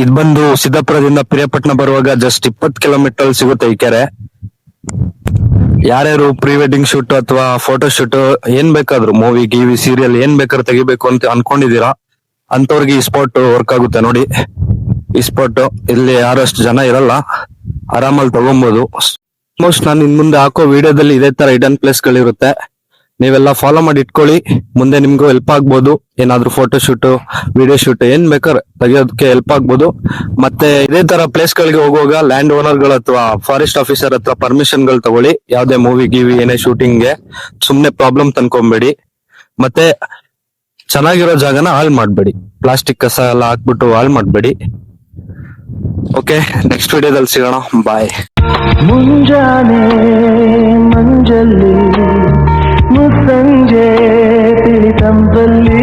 ಇದ್ ಬಂದು ಸಿದ್ದಾಪುರದಿಂದ ಪಿರಿಯಾಪಟ್ಟಣ ಬರುವಾಗ ಜಸ್ಟ್ 20 ಕಿಲೋಮೀಟರ್ ಸಿಗುತ್ತೆ ಈ ಕೆರೆ. ಯಾರ್ಯಾರು ಪ್ರೀ ವೆಡ್ಡಿಂಗ್ ಶೂಟ್ ಅಥವಾ ಫೋಟೋ ಶೂಟ್ ಏನ್ ಬೇಕಾದ್ರು ಮೂವಿ ಗಿವಿ ಸೀರಿಯಲ್ ಏನ್ ಬೇಕಾದ್ರೂ ತೆಗಿಬೇಕು ಅಂತ ಅನ್ಕೊಂಡಿದೀರಾ ಅಂತವ್ರಿಗೆ ಈ ಸ್ಪಾಟ್ ವರ್ಕ್ ಆಗುತ್ತೆ ನೋಡಿ. ಈ ಸ್ಪಾಟ್ ಇಲ್ಲಿ ಯಾರಷ್ಟು ಜನ ಇರಲ್ಲ, ಆರಾಮಲ್ಲಿ ತಗೊಬಹುದು. ಆಲ್ಮೋಸ್ಟ್ ನಾನು ಇನ್ ಮುಂದೆ ಹಾಕೋ ವಿಡಿಯೋದಲ್ಲಿ ಇದೇ ತರ ಹಿಡನ್ ಪ್ಲೇಸ್ ಗಳಿರುತ್ತೆ. ನೀವೆಲ್ಲ ಫಾಲೋ ಮಾಡಿ ಇಟ್ಕೊಳ್ಳಿ, ಮುಂದೆ ನಿಮ್ಗೂ ಹೆಲ್ಪ್ ಆಗ್ಬೋದು. ಏನಾದ್ರು ಫೋಟೋ ಶೂಟ್ ವಿಡಿಯೋ ಶೂಟ್ ಏನ್ ಬೇಕಾದ್ರೆ ತೆಗಿಯೋದಕ್ಕೆ ಹೆಲ್ಪ್ ಆಗ್ಬೋದು. ಮತ್ತೆ ಇದೇ ತರ ಪ್ಲೇಸ್ ಗಳಿಗೆ ಹೋಗುವಾಗ ಲ್ಯಾಂಡ್ ಓನರ್ ಗಳು ಅಥವಾ ಫಾರೆಸ್ಟ್ ಆಫೀಸರ್ ಹತ್ರ ಪರ್ಮಿಷನ್ ಗಳು ತಗೊಳ್ಳಿ. ಯಾವ್ದೇ ಮೂವಿ ಗಿವಿ ಏನೇ ಶೂಟಿಂಗ್ ಗೆ ಸುಮ್ನೆ ಪ್ರಾಬ್ಲಮ್ ತಂದ್ಕೊಂಬೇಡಿ. ಮತ್ತೆ ಚೆನ್ನಾಗಿರೋ ಜಾಗನ ಹಾಳು ಮಾಡ್ಬೇಡಿ, ಪ್ಲಾಸ್ಟಿಕ್ ಕಸ ಎಲ್ಲ ಹಾಕ್ಬಿಟ್ಟು ಹಾಳು ಮಾಡ್ಬೇಡಿ. ಓಕೆ, ನೆಕ್ಸ್ಟ್ ವಿಡಿಯೋದಲ್ಲಿ ಸಿಗೋಣ, ಬಾಯ್. ಮುಂಜಾನೆ ಮಂಜಲ್ಲಿ ಮುಸ್ಸಂಜೆ ತಿಳಿ ತಂಪಲ್ಲಿ